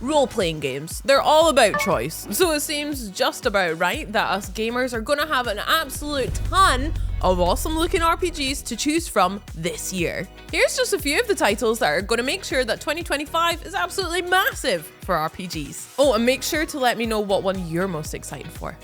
Role-playing games, they're all about choice, so it seems just about right that us gamers are gonna have an absolute ton of awesome looking RPGs to choose from this year. Here's just a few of the titles that are gonna make sure that 2025 is absolutely massive for RPGs. Oh, and make sure to let me know what one you're most excited for.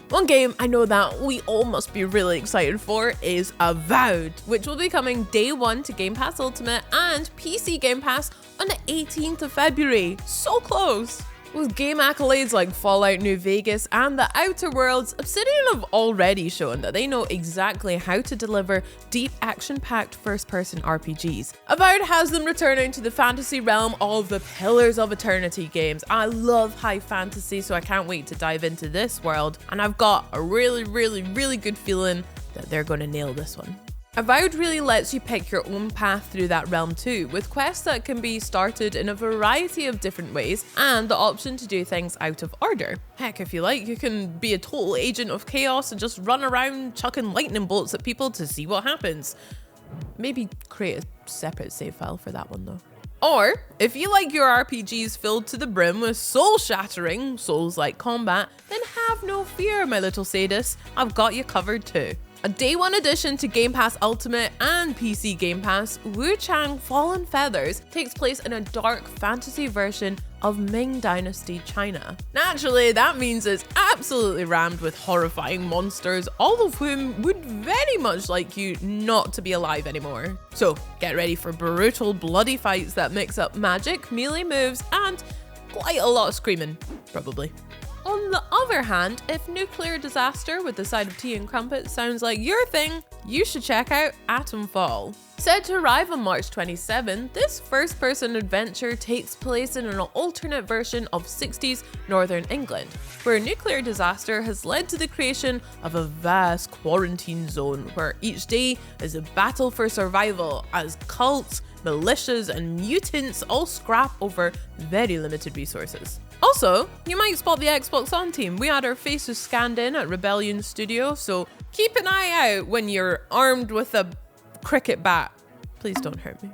One game I know that we all must be really excited for is Avowed, which will be coming day one to Game Pass Ultimate and PC Game Pass on the 18th of February. So close! With game accolades like Fallout New Vegas and The Outer Worlds, Obsidian have already shown that they know exactly how to deliver deep action-packed first-person RPGs. Avowed has them returning to the fantasy realm of the Pillars of Eternity games. I love high fantasy, so I can't wait to dive into this world, and I've got a really good feeling that they're gonna nail this one. Avowed really lets you pick your own path through that realm too, with quests that can be started in a variety of different ways and the option to do things out of order. Heck, if you like, you can be a total agent of chaos and just run around chucking lightning bolts at people to see what happens. Maybe create a separate save file for that one though. Or, if you like your RPGs filled to the brim with soul-shattering, Souls-like combat, then have no fear, my little sadist, I've got you covered too. A day one addition to Game Pass Ultimate and PC Game Pass, Wu Chang Fallen Feathers takes place in a dark fantasy version of Ming Dynasty China. Naturally, that means it's absolutely rammed with horrifying monsters, all of whom would very much like you not to be alive anymore. So get ready for brutal, bloody fights that mix up magic, melee moves, and quite a lot of screaming, probably. On the other hand, if nuclear disaster with the side of tea and crumpets sounds like your thing, you should check out Atomfall. Set to arrive on March 27, this first-person adventure takes place in an alternate version of 60s Northern England, where a nuclear disaster has led to the creation of a vast quarantine zone where each day is a battle for survival as cults, militias, and mutants all scrap over very limited resources. Also, you might spot the Xbox On team. We had our faces scanned in at Rebellion Studio, so keep an eye out when you're armed with a cricket bat. Please don't hurt me.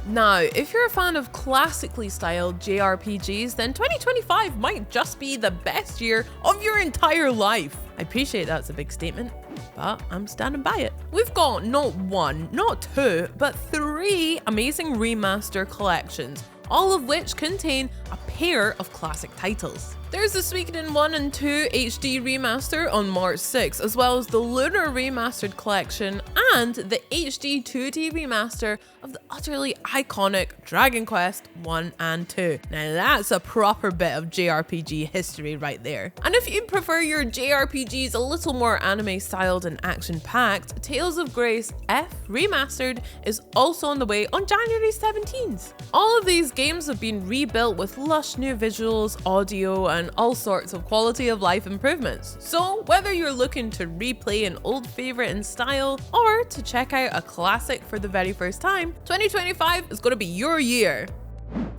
Now, if you're a fan of classically styled JRPGs, then 2025 might just be the best year of your entire life. I appreciate that's a big statement, but I'm standing by it. We've got not one, not two, but 3 amazing remaster collections, all of which contain a pair of classic titles. There's the Suikoden 1 and 2 HD remaster on March 6, as well as the Lunar Remastered Collection and the HD 2D remaster of the utterly iconic Dragon Quest 1 and 2. Now that's a proper bit of JRPG history right there. And if you prefer your JRPGs a little more anime styled and action packed, Tales of Grace F Remastered is also on the way on January 17th. All of these games have been rebuilt with lush new visuals, audio, and all sorts of quality of life improvements. So whether you're looking to replay an old favorite in style or to check out a classic for the very first time, 2025 is going to be your year.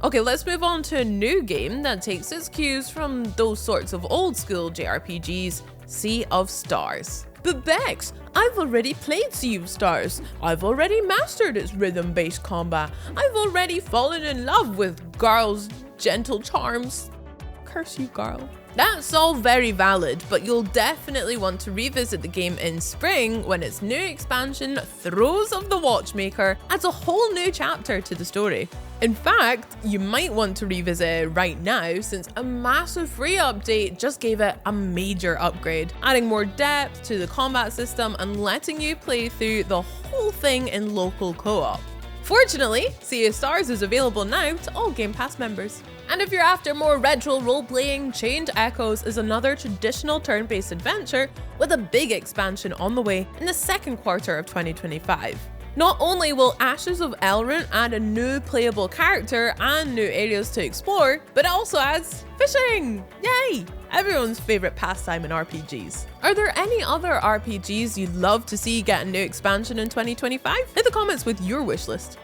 Okay, let's move on to a new game that takes its cues from those sorts of old school JRPGs, Sea of Stars. But Bex, I've already played Sea of Stars. I've already mastered its rhythm-based combat. I've already fallen in love with Garl's gentle charms. Curse you, Garl. That's all very valid, but you'll definitely want to revisit the game in spring when its new expansion, Throes of the Watchmaker, adds a whole new chapter to the story. In fact, you might want to revisit it right now since a massive free update just gave it a major upgrade, adding more depth to the combat system and letting you play through the whole thing in local co-op. Fortunately, Sea of Stars is available now to all Game Pass members. And if you're after more retro role-playing, Chained Echoes is another traditional turn-based adventure with a big expansion on the way in the second quarter of 2025. Not only will Ashes of Elrond add a new playable character and new areas to explore, but it also adds fishing! Yay! Everyone's favorite pastime in RPGs. Are there any other RPGs you'd love to see get a new expansion in 2025? Hit the comments with your wishlist.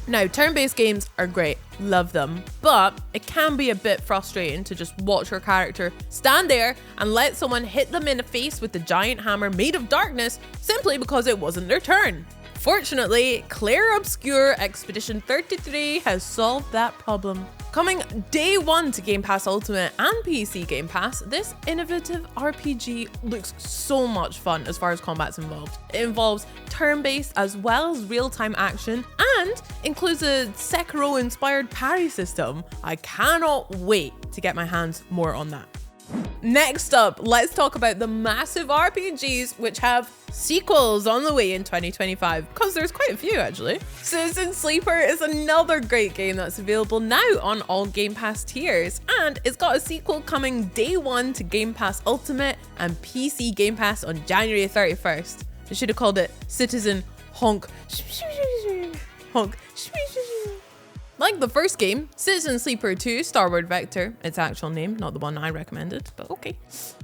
Now, turn-based games are great, love them, but it can be a bit frustrating to just watch your character stand there and let someone hit them in the face with the giant hammer made of darkness simply because it wasn't their turn. Fortunately, Clair Obscur Expedition 33 has solved that problem. Coming day one to Game Pass Ultimate and PC Game Pass, this innovative RPG looks so much fun as far as combat's involved. It involves turn-based as well as real-time action and includes a Sekiro-inspired parry system. I cannot wait to get my hands more on that. Next up, let's talk about the massive RPGs which have sequels on the way in 2025, because there's quite a few actually. Citizen Sleeper is another great game that's available now on all Game Pass tiers, and it's got a sequel coming day one to Game Pass Ultimate and PC Game Pass on January 31st. I should have called it Citizen Honk. Honk. Like the first game, Citizen Sleeper 2 Starward Vector, its actual name, not the one I recommended, but okay,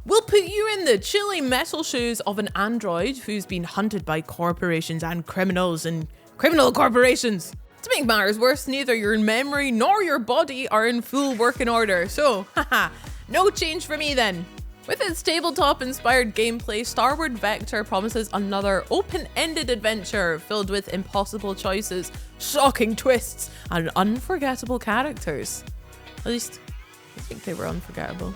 will put you in the chilly metal shoes of an android who's been hunted by corporations and criminals and criminal corporations. To make matters worse, neither your memory nor your body are in full working order, so haha, no change for me then. With its tabletop-inspired gameplay, Starward Vector promises another open-ended adventure filled with impossible choices, shocking twists, and unforgettable characters. At least, I think they were unforgettable.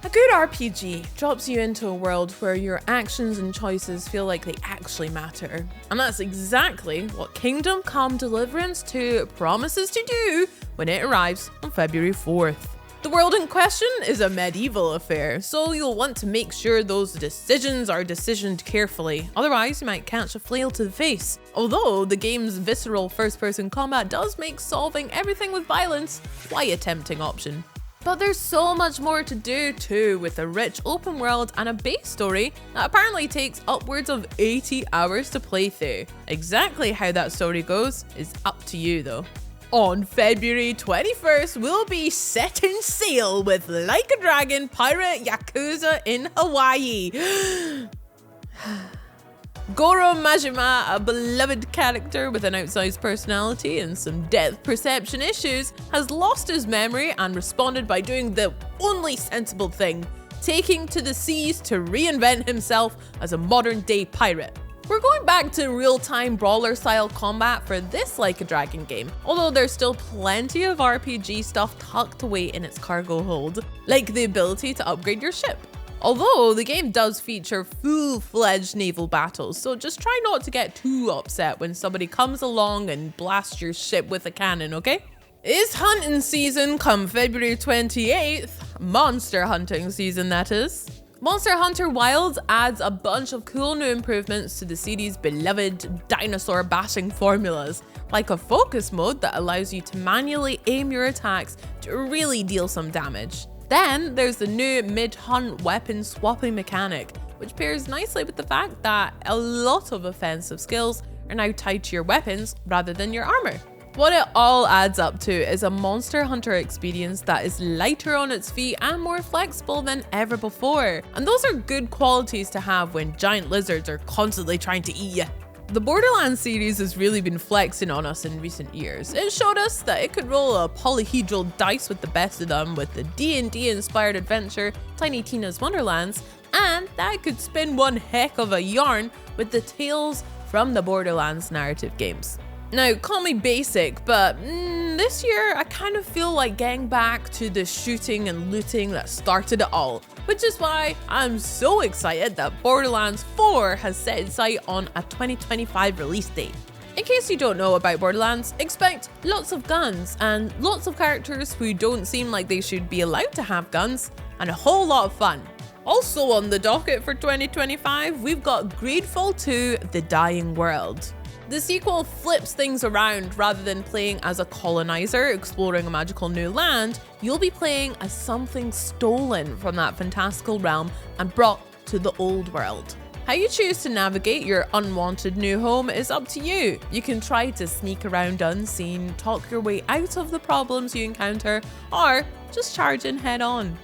A good RPG drops you into a world where your actions and choices feel like they actually matter. And that's exactly what Kingdom Come Deliverance 2 promises to do when it arrives on February 4th. The world in question is a medieval affair, so you'll want to make sure those decisions are decisioned carefully, otherwise you might catch a flail to the face. Although the game's visceral first-person combat does make solving everything with violence quite a tempting option. But there's so much more to do too, with a rich open world and a base story that apparently takes upwards of 80 hours to play through. Exactly how that story goes is up to you though. On February 21st, we'll be setting sail with Like a Dragon Pirate Yakuza in Hawaii. Goro Majima, a beloved character with an outsized personality and some depth perception issues, has lost his memory and responded by doing the only sensible thing, taking to the seas to reinvent himself as a modern-day pirate. We're going back to real-time brawler-style combat for this Like a Dragon game, although there's still plenty of RPG stuff tucked away in its cargo hold, like the ability to upgrade your ship. Although the game does feature full-fledged naval battles, so just try not to get too upset when somebody comes along and blasts your ship with a cannon, okay? It's hunting season come February 28th, monster hunting season that is. Monster Hunter Wilds adds a bunch of cool new improvements to the series' beloved dinosaur bashing formulas, like a focus mode that allows you to manually aim your attacks to really deal some damage. Then there's the new mid-hunt weapon swapping mechanic, which pairs nicely with the fact that a lot of offensive skills are now tied to your weapons rather than your armor. What it all adds up to is a Monster Hunter experience that is lighter on its feet and more flexible than ever before. And those are good qualities to have when giant lizards are constantly trying to eat you. The Borderlands series has really been flexing on us in recent years. It showed us that it could roll a polyhedral dice with the best of them with the D&D inspired adventure Tiny Tina's Wonderlands, and that it could spin one heck of a yarn with the Tales from the Borderlands narrative games. Now, call me basic, but this year I kind of feel like getting back to the shooting and looting that started it all, which is why I'm so excited that Borderlands 4 has set its sight on a 2025 release date. In case you don't know about Borderlands, expect lots of guns and lots of characters who don't seem like they should be allowed to have guns, and a whole lot of fun. Also on the docket for 2025, we've got Greedfall 2: The Dying World. The sequel flips things around. Rather than playing as a colonizer exploring a magical new land, you'll be playing as something stolen from that fantastical realm and brought to the old world. How you choose to navigate your unwanted new home is up to you. You can try to sneak around unseen, talk your way out of the problems you encounter, or just charge in head on.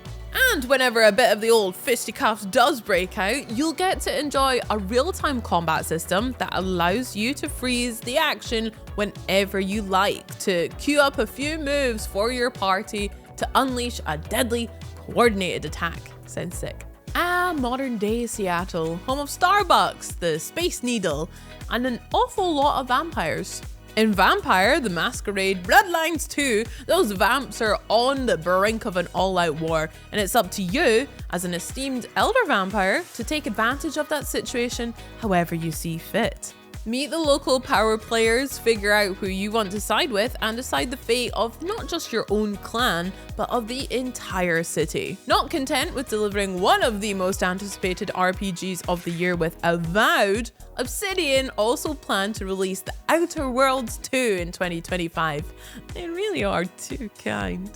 And whenever a bit of the old fisticuffs does break out, you'll get to enjoy a real-time combat system that allows you to freeze the action whenever you like, to queue up a few moves for your party to unleash a deadly, coordinated attack. Sounds sick. Modern day Seattle, home of Starbucks, the Space Needle, and an awful lot of vampires. In Vampire: The Masquerade Bloodlines 2, those vamps are on the brink of an all-out war, and it's up to you, as an esteemed elder vampire, to take advantage of that situation however you see fit. Meet the local power players, figure out who you want to side with, and decide the fate of not just your own clan, but of the entire city. Not content with delivering one of the most anticipated RPGs of the year with Avowed, Obsidian also plan to release The Outer Worlds 2 in 2025. They really are too kind.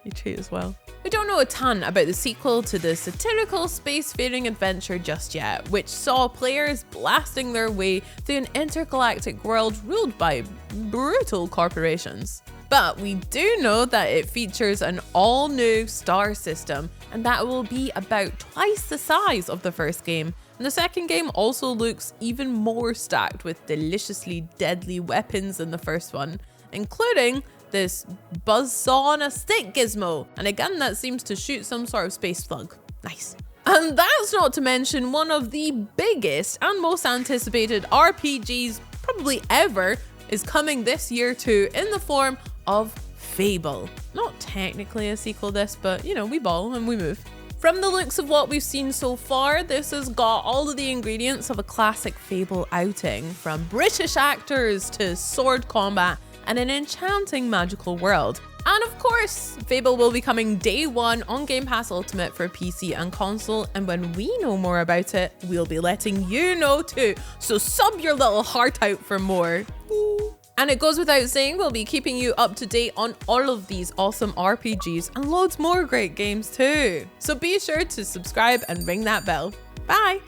You treat us well. We don't know a ton about the sequel to the satirical spacefaring adventure just yet, which saw players blasting their way through an intergalactic world ruled by brutal corporations. But we do know that it features an all-new star system, and that will be about twice the size of the first game. And the second game also looks even more stacked with deliciously deadly weapons than the first one, including this buzzsaw on a stick gizmo, and a gun that seems to shoot some sort of space slug. Nice. And that's not to mention one of the biggest and most anticipated RPGs probably ever is coming this year too, in the form of Fable. Not technically a sequel this, but you know, we ball and we move. From the looks of what we've seen so far, this has got all of the ingredients of a classic Fable outing, from British actors to sword combat and an enchanting magical world. And of course, Fable will be coming day one on Game Pass Ultimate for PC and console, and when we know more about it, we'll be letting you know too, so sub your little heart out for more. And it goes without saying, we'll be keeping you up to date on all of these awesome RPGs and loads more great games too. So be sure to subscribe and ring that bell. Bye!